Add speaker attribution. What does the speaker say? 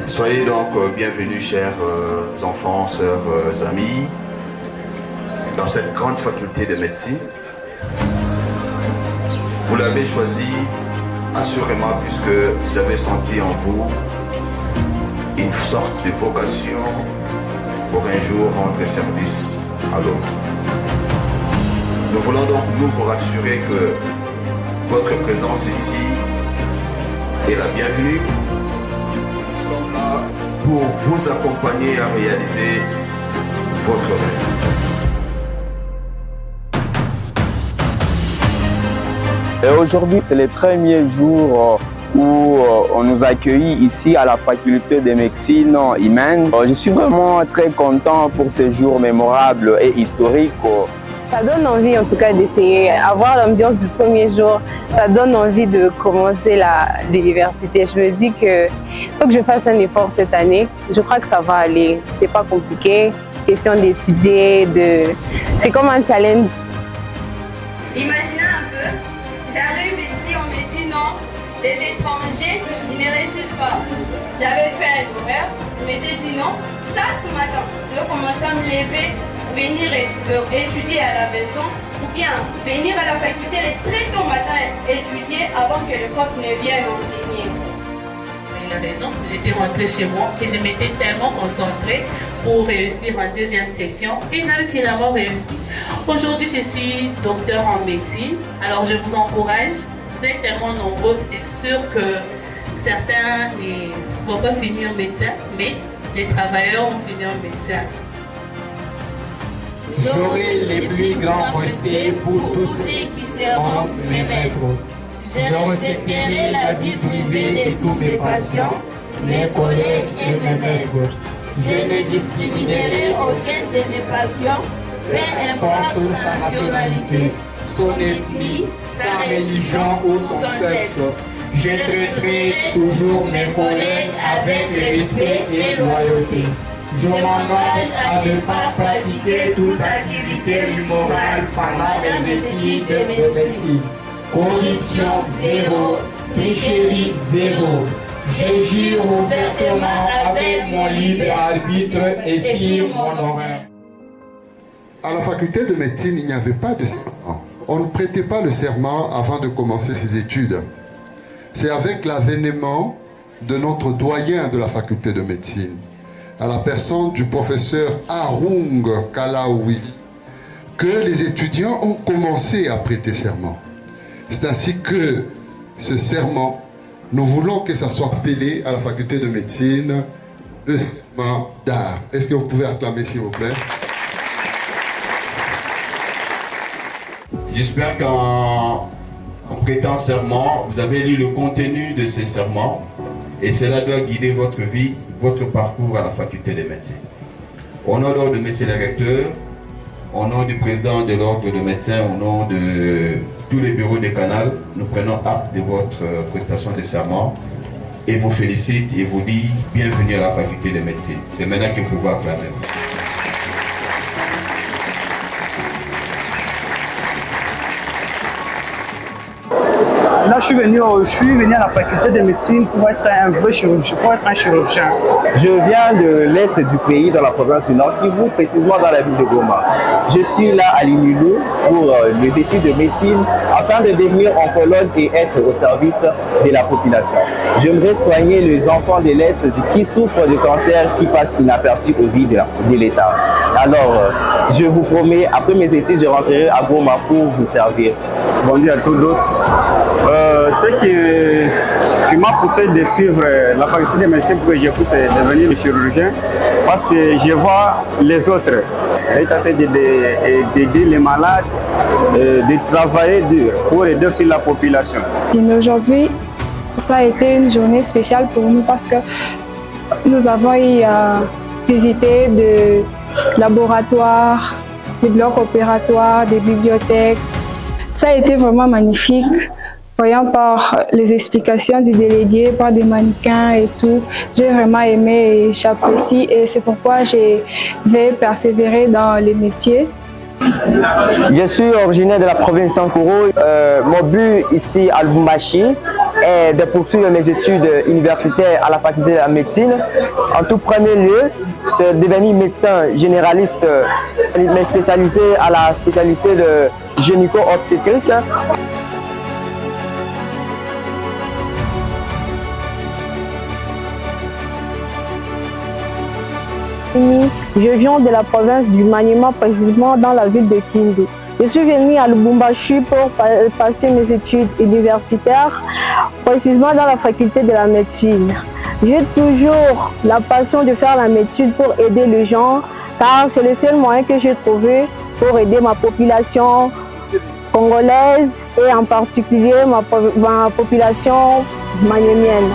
Speaker 1: Soyez donc bienvenus, chers enfants, sœurs, amis, dans cette grande faculté de médecine. Vous l'avez choisi assurément puisque vous avez senti en vous une sorte de vocation pour un jour rendre service à l'autre. Nous voulons donc vous rassurer que votre présence ici est la bienvenue. Nous sommes là pour vous accompagner à réaliser votre rêve.
Speaker 2: Et aujourd'hui, c'est le premier jour où on nous accueille ici à la faculté de médecine humaine. Je suis vraiment très content pour ce jour mémorable et historique.
Speaker 3: Ça donne envie en tout cas d'essayer, avoir l'ambiance du premier jour, ça donne envie de commencer l'université. Je me dis qu'il faut que je fasse un effort cette année. Je crois que ça va aller, c'est pas compliqué. Question d'étudier, c'est comme un challenge.
Speaker 4: Imaginez un peu, j'arrive ici, on me dit non, les étrangers, ils ne réussissent pas. J'avais fait un horaire, on m'était dit non, chaque matin, je commençais à me lever, venir étudier à la maison, ou bien venir à la faculté très tôt matin étudier avant que le prof ne vienne enseigner.
Speaker 5: Il a raison, j'étais rentrée chez moi et je m'étais tellement concentrée pour réussir en deuxième session et j'avais finalement réussi. Aujourd'hui, je suis docteur en médecine, alors je vous encourage, vous êtes tellement nombreux, c'est sûr que certains ne vont pas finir médecin, mais les travailleurs vont finir médecin.
Speaker 6: J'aurai les plus grands respects pour tous ceux qui seront mes maîtres. Je respecterai la vie privée de tous mes patients, mes collègues et mes maîtres. Je ne discriminerai aucun de mes patients, peu importe sa nationalité, son ethnie, sa religion ou son sexe. Je traiterai toujours mes collègues avec respect et loyauté. Je m'engage à ne pas pratiquer toute activité immorale pendant mes études de médecine. Corruption zéro, tricherie zéro. Je jure ouvertement avec mon libre arbitre et sur mon honneur.
Speaker 7: À la faculté de médecine, il n'y avait pas de serment. On ne prêtait pas le serment avant de commencer ses études. C'est avec l'avènement de notre doyen de la faculté de médecine, à la personne du professeur Arung Kalaoui, que les étudiants ont commencé à prêter serment. C'est ainsi que ce serment, nous voulons que ça soit appelé à la faculté de médecine le serment d'art. Est-ce que vous pouvez acclamer s'il vous plaît?
Speaker 1: J'espère qu'en prêtant serment, vous avez lu le contenu de ces serments et cela doit guider votre vie, votre parcours à la faculté de médecine. Au nom de messieurs les recteurs, au nom du président de l'ordre de médecins, au nom de tous les bureaux des canals, nous prenons acte de votre prestation de serment et vous félicite et vous dit bienvenue à la faculté de médecine. C'est maintenant que vous pouvez acclamer.
Speaker 8: Là, je suis venu à la faculté de médecine pour être un vrai chirurgien, pour être un chirurgien.
Speaker 2: Je viens de l'est du pays, dans la province du Nord Kivu, précisément dans la ville de Goma. Je suis là à l'INULU pour les études de médecine afin de devenir oncologue et être au service de la population. J'aimerais soigner les enfants de l'est qui souffrent de cancer qui passent inaperçus au vide de l'État. Alors, je vous promets, après mes études, je rentrerai à Goma pour vous servir.
Speaker 8: Bonjour à tous. Ce qui m'a poussé de suivre la faculté de médecine pour que je puisse devenir chirurgien, parce que je vois les autres d'aider les malades, de travailler dur pour aider aussi la population.
Speaker 9: Aujourd'hui, ça a été une journée spéciale pour nous parce que nous avons eu à visiter des laboratoires, des blocs opératoires, des bibliothèques. Ça a été vraiment magnifique, voyant par les explications du délégué, par des mannequins et tout. J'ai vraiment aimé et j'apprécie et c'est pourquoi je vais persévérer dans les métiers.
Speaker 2: Je suis originaire de la province de Sankuru. Mon but ici à Lubumbashi, est de poursuivre mes études universitaires à la faculté de la médecine. En tout premier lieu, c'est devenir médecin généraliste, mais spécialisé à la spécialité de gynéco-obstétrique.
Speaker 10: Je viens de la province du Maniema, précisément dans la ville de Kindu. Je suis venue à Lubumbashi pour passer mes études universitaires, précisément dans la faculté de la médecine. J'ai toujours la passion de faire la médecine pour aider les gens, car c'est le seul moyen que j'ai trouvé pour aider ma population congolaise et en particulier ma population maniémienne.